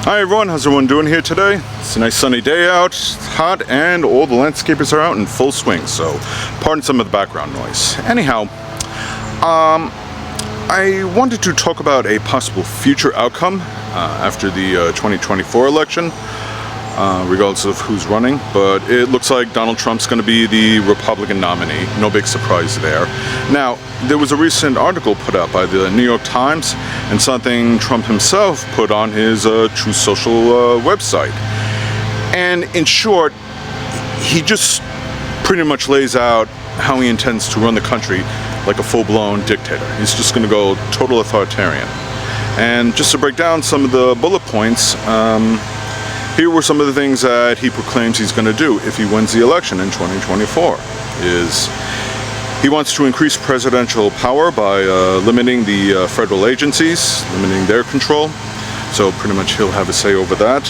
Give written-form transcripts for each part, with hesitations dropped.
Hi everyone, how's everyone doing here today? It's a nice sunny day out, it's hot, and all the landscapers are out in full swing, so pardon some of the background noise. Anyhow, I wanted to talk about a possible future outcome after the 2024 election, regardless of who's running, but it looks like Donald Trump's going to be the Republican nominee. No big surprise there. Now, there was a recent article put out by the New York Times and something Trump himself put on his Truth Social website. And in short, he just pretty much lays out how he intends to run the country like a full-blown dictator. He's just going to go total authoritarian. And just to break down some of the bullet points, here were some of the things that he proclaims he's going to do if he wins the election in 2024. He wants to increase presidential power by limiting the federal agencies, limiting their control. So pretty much he'll have a say over that.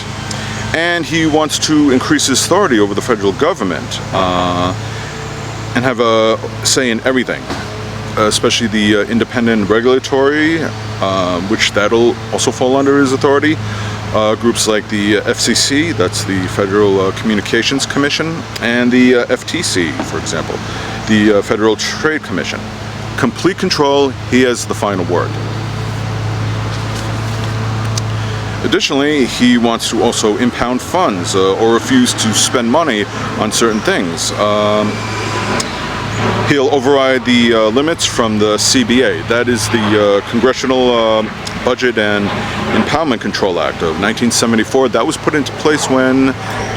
And he wants to increase his authority over the federal government and have a say in everything, especially the independent regulatory, which that'll also fall under his authority. Groups like the FCC, that's the Federal Communications Commission, and the FTC, for example, the Federal Trade Commission. Complete control, he has the final word. Additionally, he wants to also impound funds or refuse to spend money on certain things. He'll override the limits from the CBA, that is the Congressional Budget and Impoundment Control Act of 1974. That was put into place when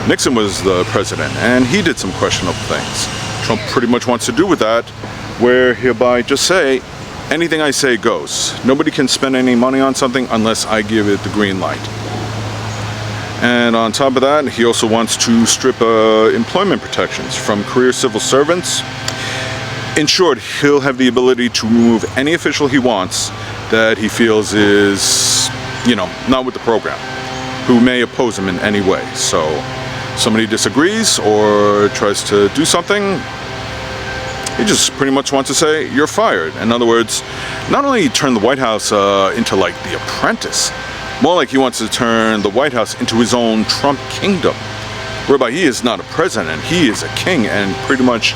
Nixon was the president, and he did some questionable things. Trump pretty much wants to do with that, where hereby just say, anything I say goes. Nobody can spend any money on something unless I give it the green light. And on top of that, he also wants to strip employment protections from career civil servants. In short, he'll have the ability to remove any official he wants that he feels is, not with the program, who may oppose him in any way. So, somebody disagrees or tries to do something, he just pretty much wants to say, you're fired. In other words, not only turn the White House into like The Apprentice, more like he wants to turn the White House into his own Trump kingdom, whereby he is not a president, he is a king, and pretty much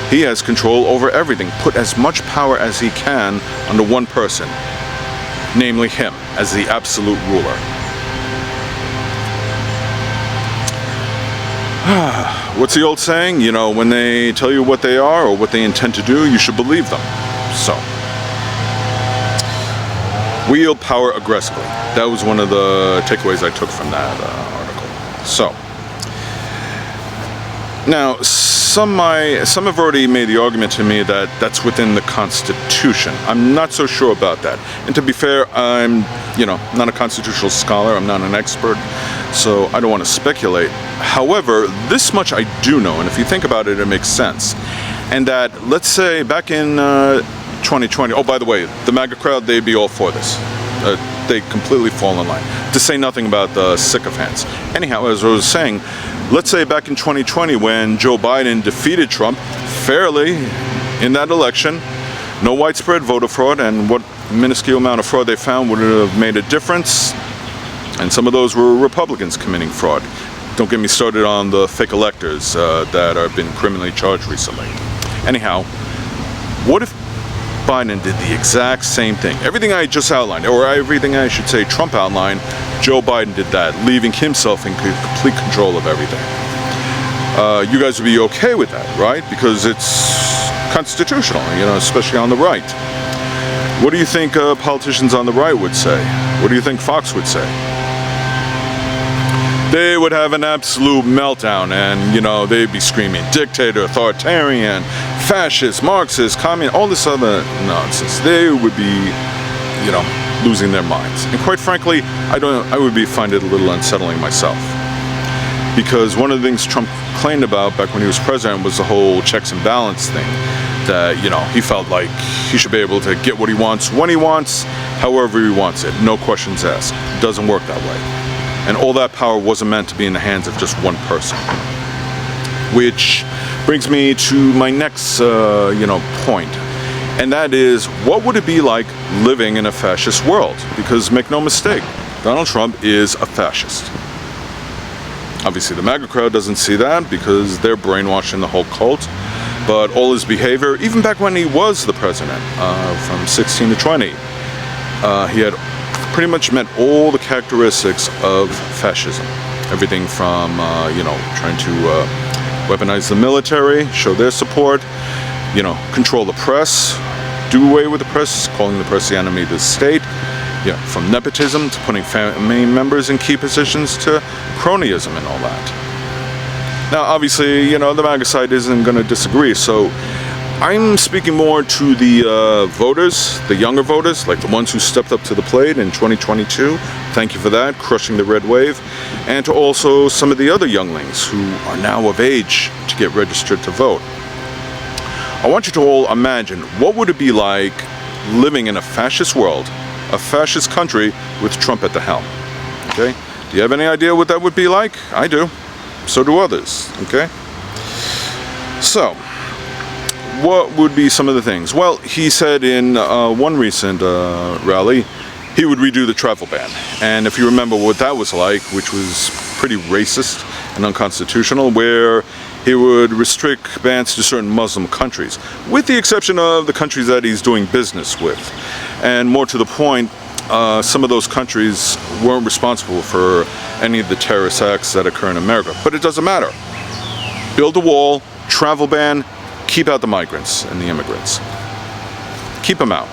he has control over everything. Put as much power as he can under one person, namely him, as the absolute ruler. What's the old saying? When they tell you what they are or what they intend to do, you should believe them. So, wield power aggressively. That was one of the takeaways I took from that article. So, now, some have already made the argument to me that that's within the Constitution. I'm not so sure about that. And to be fair, I'm, not a constitutional scholar. I'm not an expert, so I don't want to speculate. However, this much I do know, and if you think about it, it makes sense. And that, let's say, back in 2020, oh, by the way, the MAGA crowd, they'd be all for this. They completely fall in line. To say nothing about the sycophants. Anyhow, as I was saying, let's say back in 2020 when Joe Biden defeated Trump fairly in that election, no widespread voter fraud, and what minuscule amount of fraud they found would have made a difference. And some of those were Republicans committing fraud. Don't get me started on the fake electors that have been criminally charged recently. Anyhow, what if Biden did the exact same thing? Everything I just outlined, or everything I should say Trump outlined, Joe Biden did that, leaving himself in complete control of everything. You guys would be okay with that, right? Because it's constitutional, especially on the right. What do you think politicians on the right would say? What do you think Fox would say? They would have an absolute meltdown, and they'd be screaming dictator, authoritarian, fascist, Marxist, communist, all this other nonsense. They would be, losing their minds. And quite frankly, I would find it a little unsettling myself. Because one of the things Trump claimed about back when he was president was the whole checks and balance thing. That, he felt like he should be able to get what he wants, when he wants, however he wants it. No questions asked. It doesn't work that way. And all that power wasn't meant to be in the hands of just one person. Which brings me to my next, point. And that is, what would it be like living in a fascist world? Because make no mistake, Donald Trump is a fascist. Obviously, the MAGA crowd doesn't see that because they're brainwashing the whole cult. But all his behavior, even back when he was the president, from 16 to 20, he had pretty much met all the characteristics of fascism. Everything from, trying to weaponize the military, show their support, control the press, do away with the press, calling the press the enemy of the state, from nepotism to putting family members in key positions to cronyism and all that. Now, obviously, the MAGA side isn't going to disagree, so I'm speaking more to the voters, the younger voters, like the ones who stepped up to the plate in 2022. Thank you for that, crushing the red wave. And to also some of the other younglings who are now of age to get registered to vote. I want you to all imagine, what would it be like living in a fascist world, a fascist country with Trump at the helm? Okay? Do you have any idea what that would be like? I do. So do others. Okay? So, what would be some of the things? Well, he said in one recent rally, he would redo the travel ban. And if you remember what that was like, which was pretty racist and unconstitutional, where he would restrict bans to certain Muslim countries, with the exception of the countries that he's doing business with. And more to the point, some of those countries weren't responsible for any of the terrorist acts that occur in America. But it doesn't matter. Build a wall, travel ban, keep out the migrants and the immigrants. Keep them out.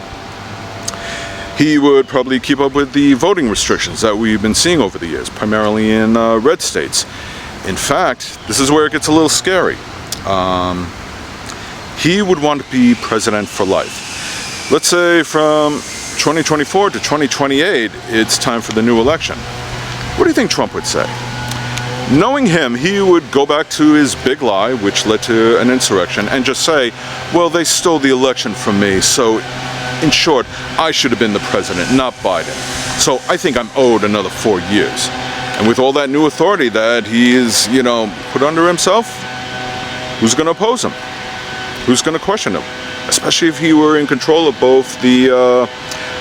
He would probably keep up with the voting restrictions that we've been seeing over the years, primarily in red states. In fact, this is where it gets a little scary. He would want to be president for life. Let's say from 2024 to 2028, it's time for the new election. What do you think Trump would say? Knowing him, he would go back to his big lie, which led to an insurrection, and just say, well, they stole the election from me, so in short, I should have been the president, not Biden. So I think I'm owed another 4 years. And with all that new authority that he is, put under himself, who's going to oppose him? Who's going to question him? Especially if he were in control of both the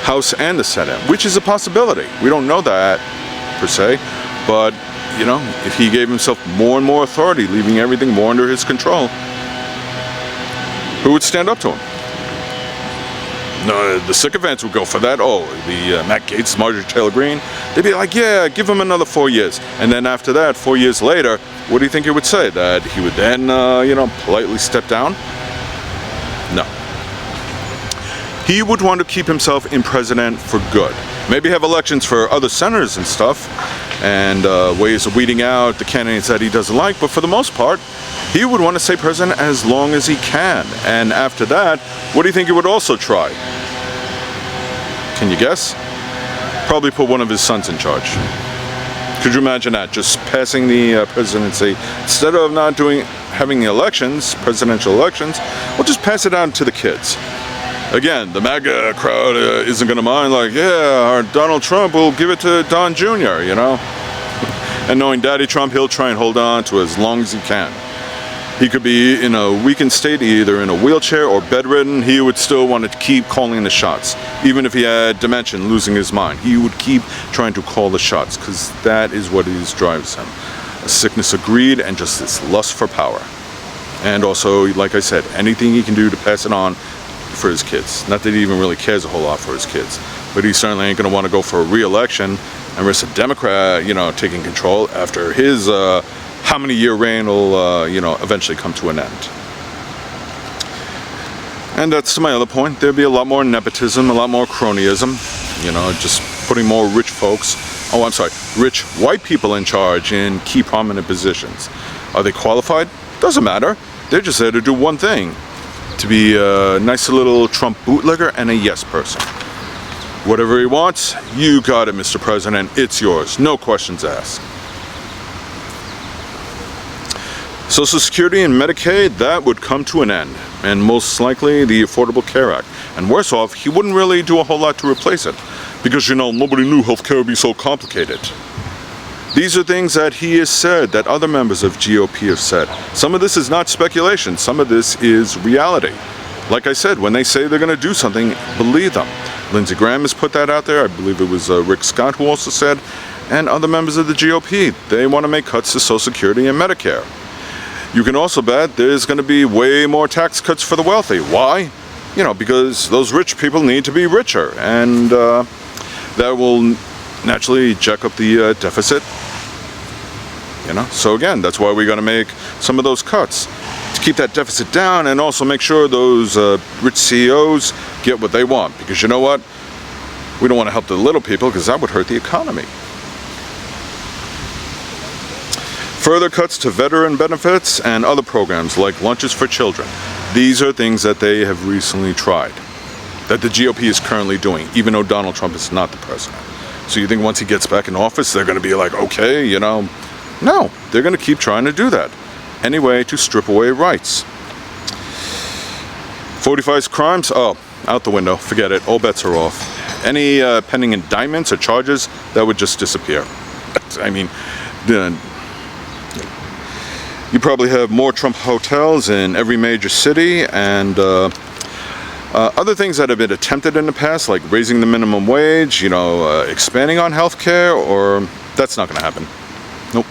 House and the Senate, which is a possibility. We don't know that, per se, but if he gave himself more and more authority, leaving everything more under his control, who would stand up to him? No, the sycophants would go for that. Oh, the Matt Gaetz, Marjorie Taylor Greene, they'd be like, yeah, give him another 4 years. And then after that, 4 years later, what do you think he would say? That he would then, politely step down? No. He would want to keep himself in president for good. Maybe have elections for other senators and stuff, and ways of weeding out the candidates that he doesn't like, but for the most part, he would want to stay president as long as he can. And after that, what do you think he would also try? Can you guess? Probably put one of his sons in charge. Could you imagine that? Just passing the presidency, instead of not having elections, presidential elections, we'll just pass it on to the kids. Again, the MAGA crowd isn't going to mind, like, yeah, our Donald Trump will give it to Don Jr., And knowing Daddy Trump, he'll try and hold on to it as long as he can. He could be in a weakened state, either in a wheelchair or bedridden. He would still want to keep calling the shots. Even if he had dementia, losing his mind, he would keep trying to call the shots, because that is what drives him. A sickness of greed and just this lust for power. And also, like I said, anything he can do to pass it on for his kids. Not that he even really cares a whole lot for his kids, but he certainly ain't going to want to go for a re-election and risk a Democrat, taking control after his how many year reign will, eventually come to an end. And that's to my other point. There'll be a lot more nepotism, a lot more cronyism, just putting more rich rich white people in charge in key prominent positions. Are they qualified? Doesn't matter. They're just there to do one thing. To be a nice little Trump bootlegger and a yes person. Whatever he wants, you got it, Mr. President. It's yours. No questions asked. Social Security and Medicaid, that would come to an end. And most likely the Affordable Care Act. And worse off, he wouldn't really do a whole lot to replace it. Because, nobody knew healthcare would be so complicated. These are things that he has said, that other members of GOP have said. Some of this is not speculation, some of this is reality. Like I said, when they say they're going to do something, believe them. Lindsey Graham has put that out there. I believe it was Rick Scott who also said, and other members of the GOP. They want to make cuts to Social Security and Medicare. You can also bet there's going to be way more tax cuts for the wealthy. Why? You know, because those rich people need to be richer, and that will naturally jack up the deficit. You know, so again, that's why we got to make some of those cuts to keep that deficit down, and also make sure those rich CEOs get what they want. Because you know what? We don't want to help the little people, because that would hurt the economy. Further cuts to veteran benefits and other programs like lunches for children. These are things that they have recently tried, that the GOP is currently doing, even though Donald Trump is not the president. So you think once he gets back in office, they're going to be like, okay, you know? No, they're going to keep trying to do that. Anyway, to strip away rights. 45's crimes, oh, out the window, forget it, all bets are off. Any pending indictments or charges, that would just disappear. I mean, you probably have more Trump hotels in every major city, and other things that have been attempted in the past, like raising the minimum wage, you know, expanding on healthcare, or that's not going to happen. Nope.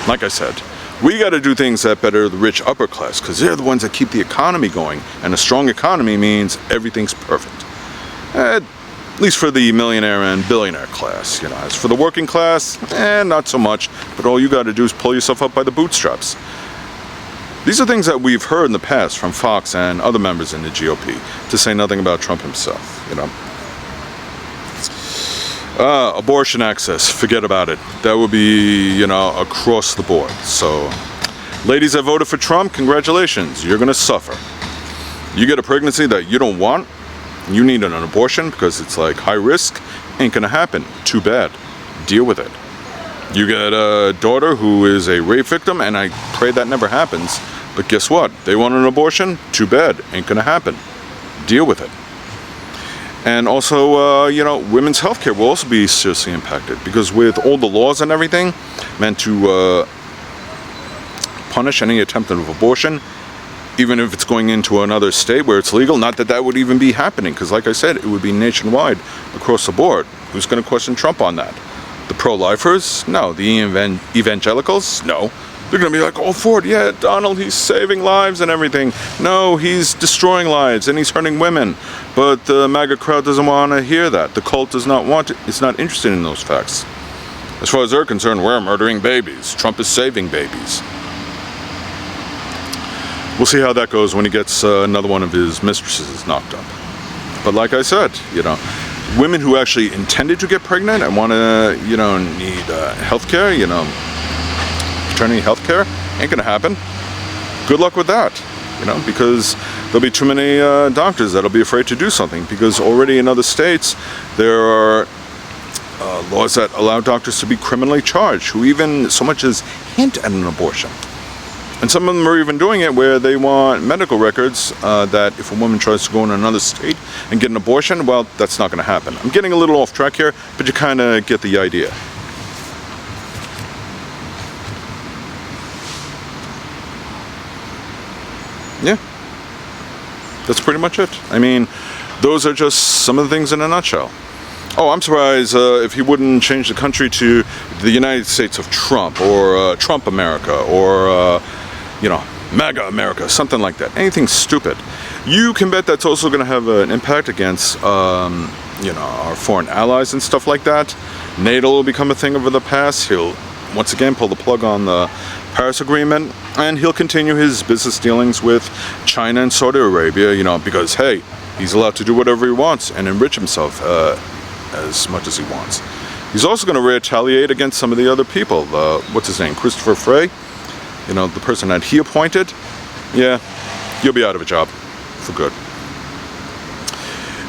Like I said, we got to do things that better the rich upper class, because they're the ones that keep the economy going, and a strong economy means everything's perfect. At least for the millionaire and billionaire class. You know, as for the working class, not so much, but all you got to do is pull yourself up by the bootstraps. These are things that we've heard in the past from Fox and other members in the GOP, to say nothing about Trump himself, you know. Abortion access, forget about it. That would be, you know, across the board. So, ladies that voted for Trump, congratulations, you're going to suffer. You get a pregnancy that you don't want, you need an abortion because it's like high risk, ain't going to happen. Too bad. Deal with it. You get a daughter who is a rape victim, and I pray that never happens, but guess what? They want an abortion? Too bad. Ain't going to happen. Deal with it. And also, you know, women's health care will also be seriously impacted, because with all the laws and everything meant to punish any attempt of abortion, even if it's going into another state where it's legal, not that that would even be happening, because like I said, it would be nationwide, across the board. Who's going to question Trump on that? The pro-lifers? No. The evangelicals? No. They're going to be like, oh, Ford, yeah, Donald, he's saving lives and everything. No, he's destroying lives and he's hurting women. But the MAGA crowd doesn't want to hear that. The cult does not want to, it's not interested in those facts. As far as they're concerned, we're murdering babies. Trump is saving babies. We'll see how that goes when he gets another one of his mistresses knocked up. But like I said, you know, women who actually intended to get pregnant and want to, you know, need health care, you know, paternity health care, ain't going to happen. Good luck with that, you know, because there'll be too many doctors that'll be afraid to do something, because already in other states there are laws that allow doctors to be criminally charged who even so much as hint at an abortion. And some of them are even doing it where they want medical records that if a woman tries to go in another state and get an abortion, well, that's not going to happen. I'm getting a little off track here, but you kind of get the idea. Yeah. That's pretty much it. I mean, those are just some of the things in a nutshell. Oh, I'm surprised if he wouldn't change the country to the United States of Trump, or Trump America, or you know, MAGA America, something like that. Anything stupid. You can bet that's also going to have an impact against, you know, our foreign allies and stuff like that. NATO will become a thing over the past. He'll, once again, pull the plug on the Paris Agreement, and he'll continue his business dealings with China and Saudi Arabia, you know, because, hey, he's allowed to do whatever he wants and enrich himself as much as he wants. He's also going to retaliate against some of the other people. What's his name? Christopher Frey? You know, the person that he appointed, yeah, you'll be out of a job for good.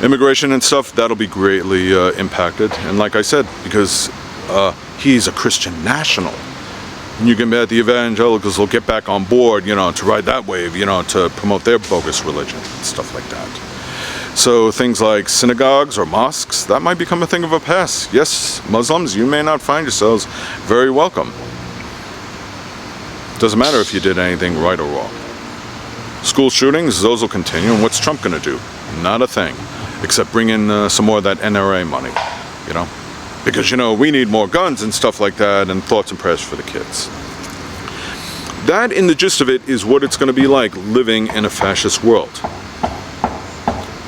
Immigration and stuff, that'll be greatly impacted. And like I said, because he's a Christian national, and you can bet the evangelicals will get back on board, you know, to ride that wave, you know, to promote their bogus religion and stuff like that. So things like synagogues or mosques, that might become a thing of a past. Yes, Muslims, you may not find yourselves very welcome. Doesn't matter if you did anything right or wrong. School shootings, those will continue, and what's Trump going to do? Not a thing. except bring in some more of that NRA money, you know, because, you know, we need more guns and stuff like that, and thoughts and prayers for the kids. That, in the gist of it, is what it's going to be like living in a fascist world.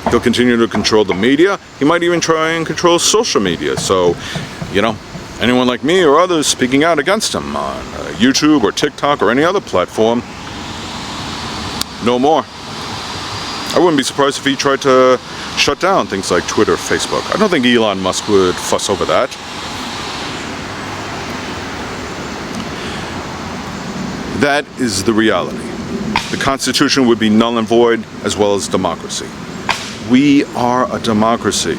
He'll continue to control the media. He might even try and control social media. So, you know, anyone like me or others speaking out against him on YouTube or TikTok or any other platform, no more. I wouldn't be surprised if he tried to shut down things like Twitter, Facebook. I don't think Elon Musk would fuss over that. That is the reality. The Constitution would be null and void, as well as democracy. We are a democracy.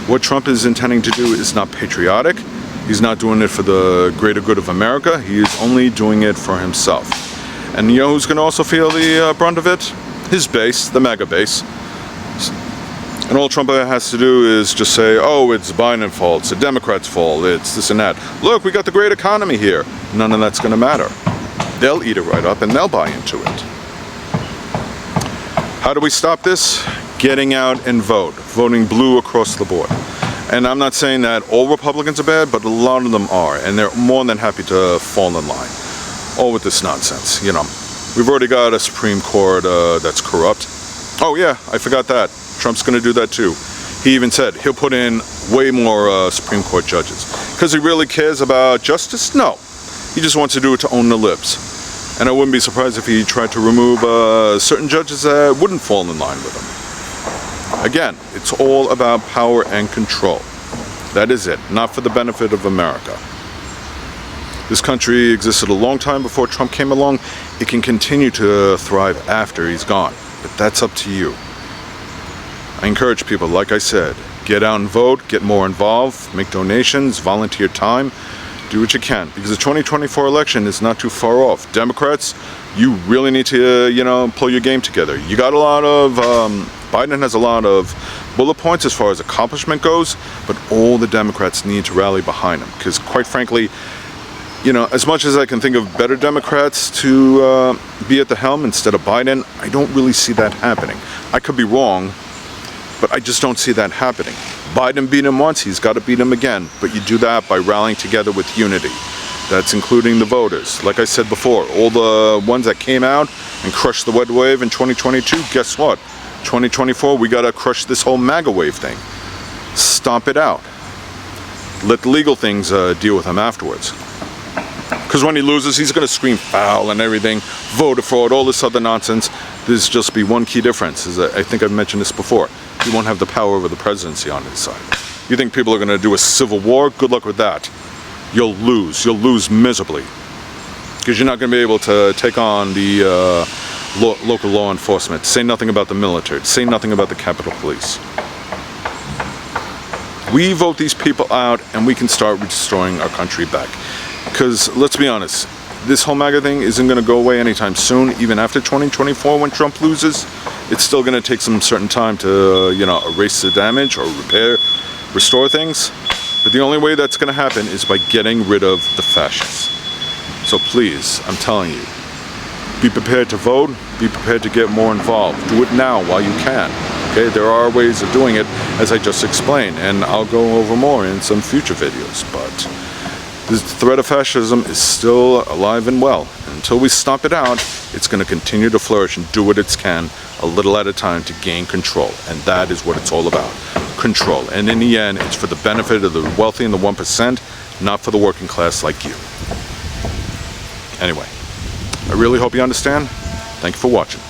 What Trump is intending to do is not patriotic. He's not doing it for the greater good of America. He is only doing it for himself. And you know who's going to also feel the brunt of it? His base, the MAGA base. And all Trump has to do is just say, oh, it's Biden's fault, it's the Democrats' fault, it's this and that. Look, we got the great economy here. None of that's going to matter. They'll eat it right up and they'll buy into it. How do we stop this? Getting out and vote. Voting blue across the board. And I'm not saying that all Republicans are bad, but a lot of them are. And they're more than happy to fall in line. All with this nonsense, you know. We've already got a Supreme Court that's corrupt. Oh yeah, I forgot that. Trump's going to do that too. He even said he'll put in way more Supreme Court judges. Because he really cares about justice? No. He just wants to do it to own the libs. And I wouldn't be surprised if he tried to remove certain judges that wouldn't fall in line with him. Again, it's all about power and control. That is it, not for the benefit of America. This country existed a long time before Trump came along. It can continue to thrive after he's gone, but that's up to you. I encourage people, like I said, get out and vote, get more involved, make donations, volunteer time. Do what you can, because the 2024 election is not too far off. Democrats, you really need to, you know, pull your game together. You got a lot of, Biden has a lot of bullet points as far as accomplishment goes, but all the Democrats need to rally behind him, because quite frankly, you know, as much as I can think of better Democrats to be at the helm instead of Biden, I don't really see that happening. I could be wrong, but I just don't see that happening. Biden beat him once, he's got to beat him again, but you do that by rallying together with unity. That's including the voters. Like I said before, all the ones that came out and crushed the red wave in 2022, guess what? 2024, we got to crush this whole MAGA wave thing. Stomp it out. Let the legal things deal with him afterwards. Because when he loses, he's going to scream foul and everything, voter fraud, all this other nonsense. There's just be one key difference, is that I think I've mentioned this before. He won't have the power over the presidency on his side. You think people are going to do a civil war? Good luck with that. You'll lose. You'll lose miserably. Because you're not going to be able to take on the local law enforcement. Say nothing about the military. Say nothing about the Capitol Police. We vote these people out and we can start restoring our country back. Because let's be honest, this whole MAGA thing isn't going to go away anytime soon. Even after 2024 when Trump loses, it's still going to take some certain time to, you know, erase the damage or restore things. But the only way that's going to happen is by getting rid of the fascists. So please, I'm telling you, be prepared to vote, be prepared to get more involved. Do it now while you can. Okay, there are ways of doing it, as I just explained, and I'll go over more in some future videos. But the threat of fascism is still alive and well. Until we stomp it out, it's going to continue to flourish and do what it can, a little at a time, to gain control. And that is what it's all about. Control. And in the end, it's for the benefit of the wealthy and the 1%, not for the working class like you. Anyway, I really hope you understand. Thank you for watching.